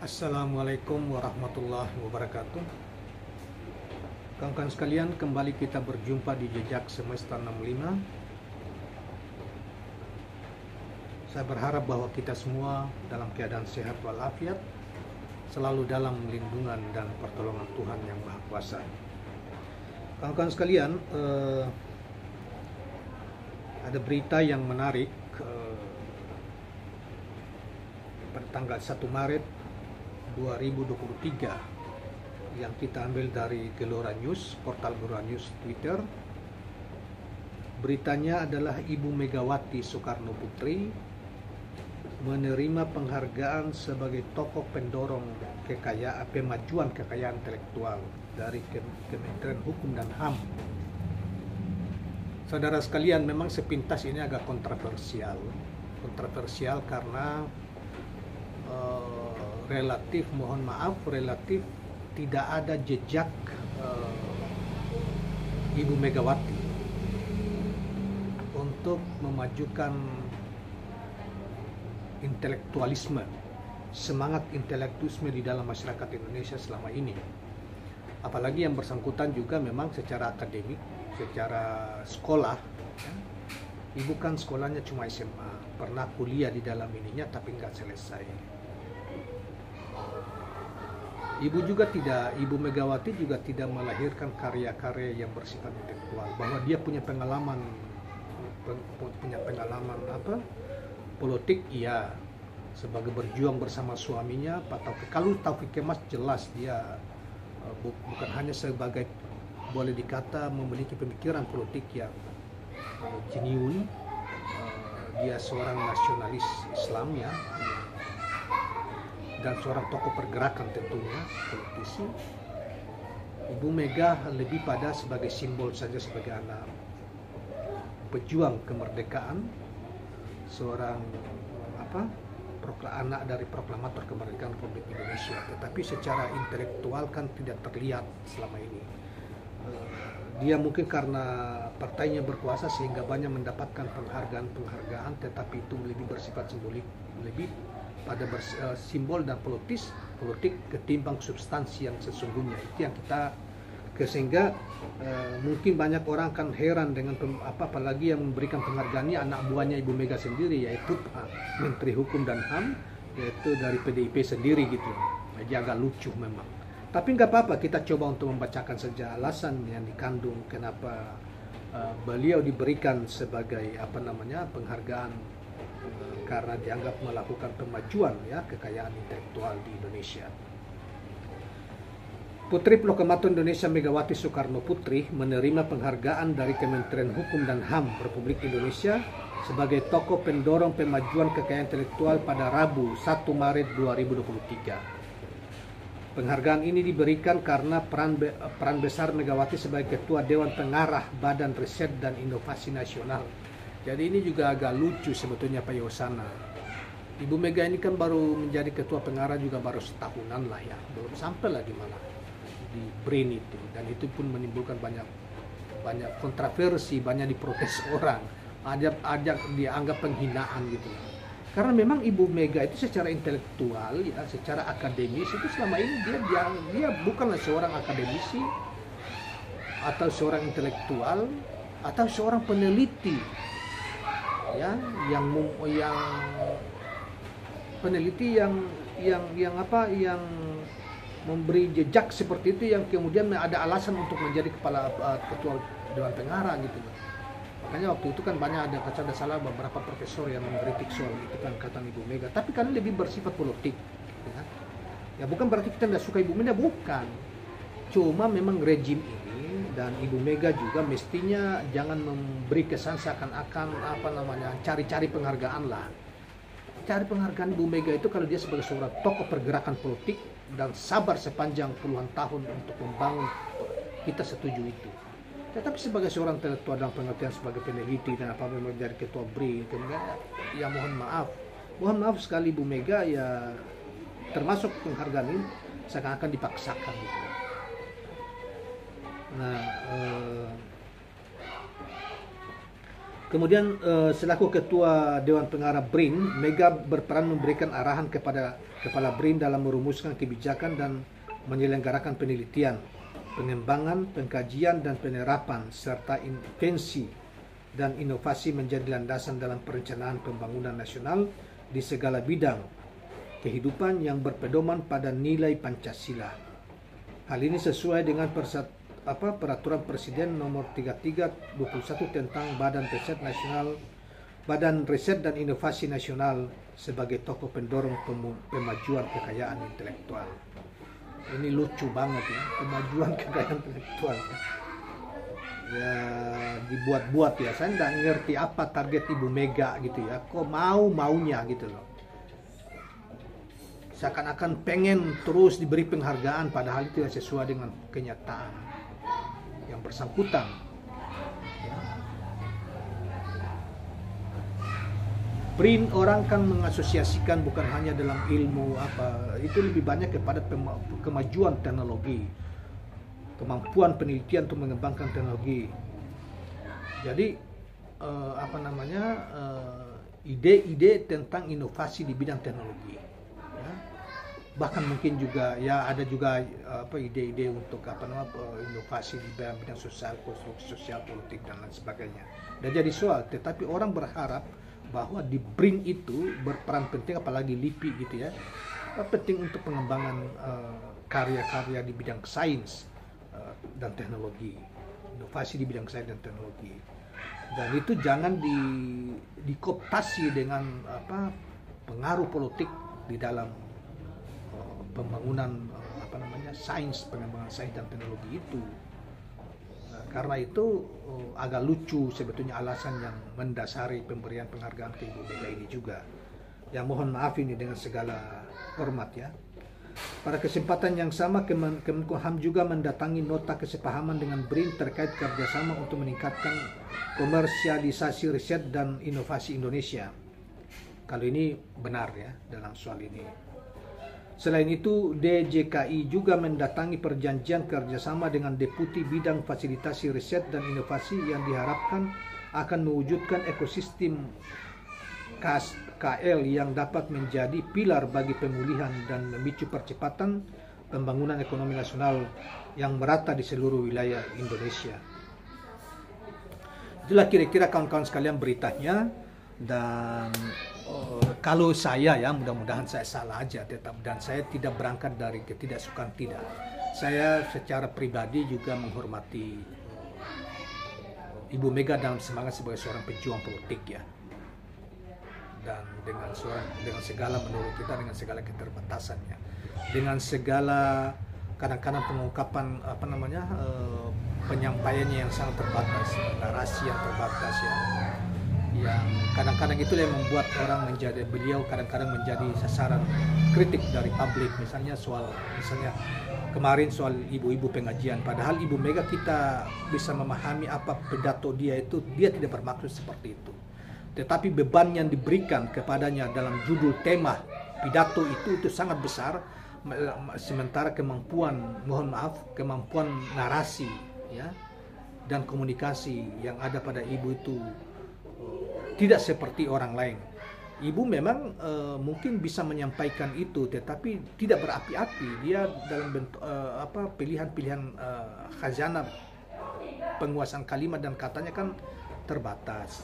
Assalamualaikum warahmatullahi wabarakatuh. Kawan-kawan sekalian, kembali kita berjumpa di Jejak Semesta 65. Saya berharap bahwa kita semua dalam keadaan sehat walafiat, selalu dalam lindungan dan pertolongan Tuhan yang Maha Kuasa. Kawan-kawan sekalian, ada berita yang menarik pada tanggal 1 Maret 2023 yang kita ambil dari Gelora News, portal Gelora News Twitter. Beritanya adalah Ibu Megawati Soekarno Putri menerima penghargaan sebagai tokoh pendorong pemajuan kekayaan intelektual dari Kementerian Hukum dan HAM. Saudara sekalian, memang sepintas ini agak kontroversial karena relatif tidak ada jejak Ibu Megawati untuk memajukan intelektualisme, semangat intelektualisme di dalam masyarakat Indonesia selama ini. Apalagi yang bersangkutan juga memang secara akademik, secara sekolah, ya. Ibu kan sekolahnya cuma SMA, pernah kuliah di dalam ininya tapi nggak selesai. Ibu Megawati juga tidak melahirkan karya-karya yang bersifat intelektual. Bahwa dia punya pengalaman politik, iya, sebagai berjuang bersama suaminya Pak Taufik. Kalau Taufik Kemas jelas dia bukan hanya sebagai, boleh dikata, memiliki pemikiran politik yang jenius. Dia seorang nasionalis Islam, ya, dan seorang tokoh pergerakan tentunya, politisi. Ibu Mega lebih pada sebagai simbol saja, sebagai anak pejuang kemerdekaan, seorang anak dari proklamator kemerdekaan Republik Indonesia. Tetapi secara intelektual kan tidak terlihat selama ini. Dia mungkin karena partainya berkuasa sehingga banyak mendapatkan penghargaan, tetapi itu lebih bersifat simbolik, lebih pada simbol dan politik ketimbang substansi yang sesungguhnya. Itu yang kita sehingga mungkin banyak orang kan heran dengan apalagi yang memberikan penghargaannya anak buahnya Ibu Mega sendiri, yaitu Menteri Hukum dan HAM, yaitu dari PDIP sendiri gitu. Jadi agak lucu memang. Tapi nggak apa-apa, kita coba untuk membacakan saja alasan yang dikandung kenapa beliau diberikan sebagai penghargaan, karena dianggap melakukan kemajuan, ya, kekayaan intelektual di Indonesia. Putri Proklamator Indonesia Megawati Soekarno Putri menerima penghargaan dari Kementerian Hukum dan HAM Republik Indonesia sebagai tokoh pendorong pemajuan kekayaan intelektual pada Rabu 1 Maret 2023. Penghargaan ini diberikan karena peran besar Megawati sebagai Ketua Dewan Pengarah Badan Riset dan Inovasi Nasional. Jadi ini juga agak lucu sebetulnya Pak Yosana. Ibu Mega ini kan baru menjadi Ketua Pengarah juga baru setahunan lah, ya, belum sampai lagi malah di BRIN itu, dan itu pun menimbulkan banyak kontroversi, banyak diprotes orang, ada dianggap penghinaan gitu. Karena memang Ibu Mega itu secara intelektual, ya, secara akademis itu selama ini dia bukanlah seorang akademisi atau seorang intelektual atau seorang peneliti, ya, yang peneliti yang memberi jejak seperti itu, yang kemudian ada alasan untuk menjadi ketua Dewan Pengarah gitu. Makanya waktu itu kan banyak ada salah beberapa profesor yang mengkritik soal itu kan, kata Ibu Mega. Tapi kan lebih bersifat politik, ya bukan berarti kita tidak suka Ibu Mega, bukan. Cuma memang rejim ini dan Ibu Mega juga mestinya jangan memberi kesan seakan-akan cari-cari penghargaan lah. Cari penghargaan Ibu Mega itu kalau dia sebagai seorang tokoh pergerakan politik dan sabar sepanjang puluhan tahun untuk membangun, kita setuju itu. Tetapi sebagai seorang intelektual dan pengertian sebagai peneliti dan menjadi ketua BRI, ya mohon maaf sekali Ibu Mega, ya termasuk penghargaan ini seakan-akan dipaksakan gitu. Nah, Kemudian selaku Ketua Dewan Pengarah BRIN, Mega berperan memberikan arahan kepada Kepala BRIN dalam merumuskan kebijakan dan menyelenggarakan penelitian, pengembangan, pengkajian, dan penerapan, serta invensi dan inovasi menjadi landasan dalam perencanaan pembangunan nasional di segala bidang kehidupan yang berpedoman pada nilai Pancasila. Hal ini sesuai dengan Peraturan Presiden Nomor 33/21 tentang Badan Riset dan Inovasi Nasional sebagai tokoh pendorong pemajuan kekayaan intelektual. Ini lucu banget ya, pemajuan kekayaan intelektual. Ya dibuat-buat ya, saya nggak ngerti apa target Ibu Mega gitu ya, kok maunya gitu loh. Seakan-akan pengen terus diberi penghargaan padahal itu tidak sesuai dengan kenyataan yang bersangkutan. BRIN orang kan mengasosiasikan bukan hanya dalam ilmu itu lebih banyak kepada kemajuan teknologi, kemampuan penelitian untuk mengembangkan teknologi. Jadi ide-ide tentang inovasi di bidang teknologi. Ya. Bahkan mungkin juga ya ada juga ide-ide untuk inovasi di bidang sosial politik dan lain sebagainya. Dan jadi soal, tetapi orang berharap bahwa di BRIN itu berperan penting, apalagi LIPI gitu ya, penting untuk pengembangan karya-karya di bidang sains dan teknologi, inovasi di bidang sains dan teknologi. Dan itu jangan dikooptasi dengan pengaruh politik di dalam pembangunan pengembangan sains dan teknologi itu. Karena itu agak lucu sebetulnya alasan yang mendasari pemberian penghargaan ke Ibu Mega ini juga. Ya mohon maaf ini dengan segala hormat ya. Pada kesempatan yang sama, Kemenkumham juga mendatangi nota kesepahaman dengan BRIN terkait kerjasama untuk meningkatkan komersialisasi riset dan inovasi Indonesia. Kalau ini benar ya dalam soal ini. Selain itu, DJKI juga mendatangi perjanjian kerjasama dengan Deputi Bidang Fasilitasi Riset dan Inovasi yang diharapkan akan mewujudkan ekosistem KL yang dapat menjadi pilar bagi pemulihan dan memicu percepatan pembangunan ekonomi nasional yang merata di seluruh wilayah Indonesia. Itulah kira-kira kawan-kawan sekalian beritanya. Dan kalau saya ya, mudah-mudahan saya salah aja, dan saya tidak berangkat dari ketidaksukaan, tidak. Saya secara pribadi juga menghormati Ibu Mega dalam semangat sebagai seorang pejuang politik ya. Dan dengan segala, menurut kita, dengan segala keterbatasannya, dengan segala kadang-kadang pengungkapan penyampaiannya yang sangat terbatas, narasi yang terbatas ya. Yang kadang-kadang itu yang membuat beliau kadang-kadang menjadi sasaran kritik dari publik, misalnya kemarin soal ibu-ibu pengajian, padahal Ibu Mega kita bisa memahami apa pidato dia tidak bermaksud seperti itu, tetapi beban yang diberikan kepadanya dalam judul tema pidato itu sangat besar, sementara kemampuan narasi ya dan komunikasi yang ada pada ibu itu tidak seperti orang lain. Ibu memang mungkin bisa menyampaikan itu, tetapi tidak berapi-api. Dia dalam bentuk pilihan-pilihan khazanah penguasaan kalimat dan katanya kan terbatas.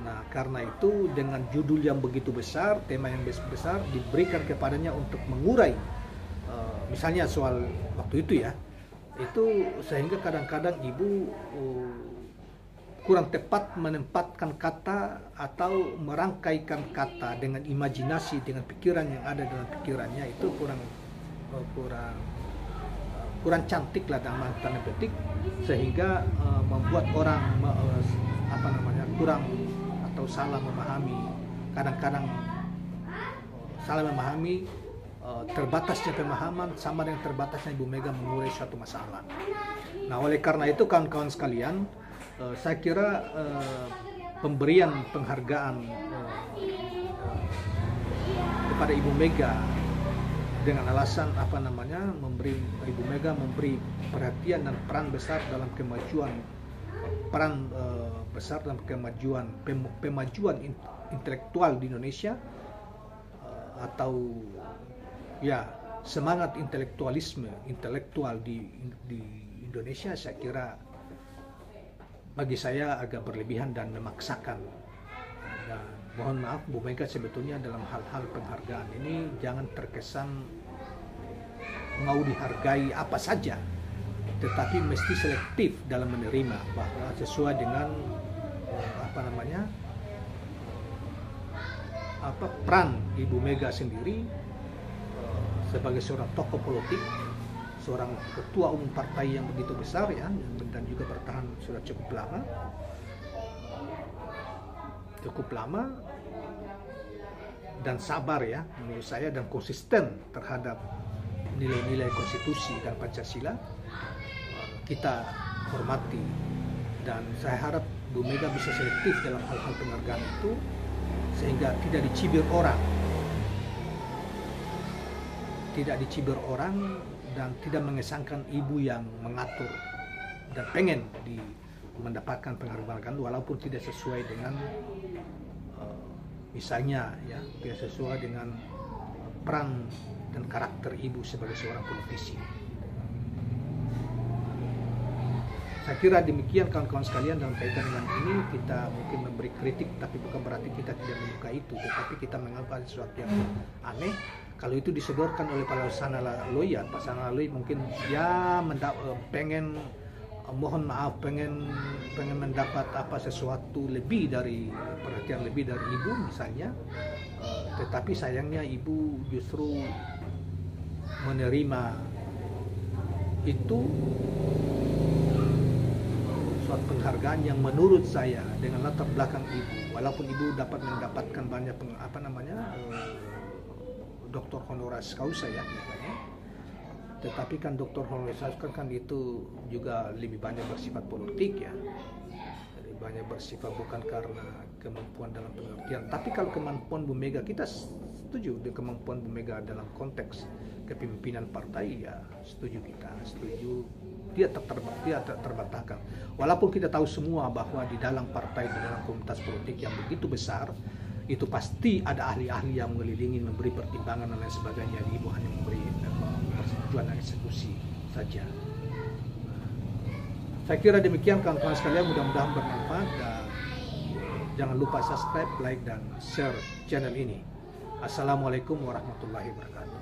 Nah, karena itu dengan judul yang begitu besar, tema yang besar diberikan kepadanya untuk mengurai, misalnya soal waktu itu ya, itu sehingga kadang-kadang ibu kurang tepat menempatkan kata atau merangkaikan kata dengan imajinasi, dengan pikiran yang ada dalam pikirannya, itu kurang cantik lah dalam tanda petik, sehingga membuat orang kurang atau salah memahami, kadang-kadang salah memahami. Terbatasnya pemahaman sama dengan terbatasnya Ibu Mega mengurai suatu masalah. Nah, oleh karena itu kawan-kawan sekalian, saya kira pemberian penghargaan kepada Ibu Mega dengan alasan Ibu Mega memberi perhatian dan peran besar dalam kemajuan peran besar dalam pemajuan intelektual di Indonesia, atau ya semangat intelektual di Indonesia. Saya kira bagi saya agak berlebihan dan memaksakan. Dan mohon maaf, Bu Mega sebetulnya dalam hal-hal penghargaan ini jangan terkesan mau dihargai apa saja, tetapi mesti selektif dalam menerima, bahwa sesuai dengan peran Ibu Mega sendiri sebagai seorang tokoh politik, seorang ketua umum partai yang begitu besar ya, dan juga bertahan sudah cukup lama dan sabar ya menurut saya, dan konsisten terhadap nilai-nilai konstitusi dan Pancasila. Kita hormati, dan saya harap Bu Mega bisa selektif dalam hal-hal penghargaan itu, sehingga tidak dicibir orang dan tidak mengesankan ibu yang mengatur dan pengen mendapatkan penghargaan walaupun tidak sesuai dengan misalnya ya, tidak sesuai dengan peran dan karakter ibu sebagai seorang politisi. Saya kira demikian kawan-kawan sekalian, dalam kaitan dengan ini kita mungkin memberi kritik, tapi bukan berarti kita tidak menyukai itu, tetapi kita menganggap sesuatu yang aneh. Kalau itu disodorkan oleh Pak Sana Loya mungkin ya pengen mendapat sesuatu lebih dari perhatian lebih dari ibu misalnya, tetapi sayangnya ibu justru menerima itu suatu penghargaan yang menurut saya dengan latar belakang ibu, walaupun ibu dapat mendapatkan banyak doktor honoris causa ya misalnya, tetapi kan doktor honoris causa kan itu juga lebih banyak bersifat politik ya, lebih banyak bersifat bukan karena kemampuan dalam pengertian. Tapi kalau kemampuan Bu Mega, kita setuju dengan kemampuan Bu Mega dalam konteks kepemimpinan partai ya, setuju, dia terbantahkan. Walaupun kita tahu semua bahwa di dalam partai, di dalam komunitas politik yang begitu besar, itu pasti ada ahli-ahli yang mengelilingi, memberi pertimbangan dan lain sebagainya. Ibu hanya memberi persetujuan dan eksekusi saja. Saya kira demikian kawan-kawan sekalian, mudah-mudahan bermanfaat, dan jangan lupa subscribe, like, dan share channel ini. Assalamualaikum warahmatullahi wabarakatuh.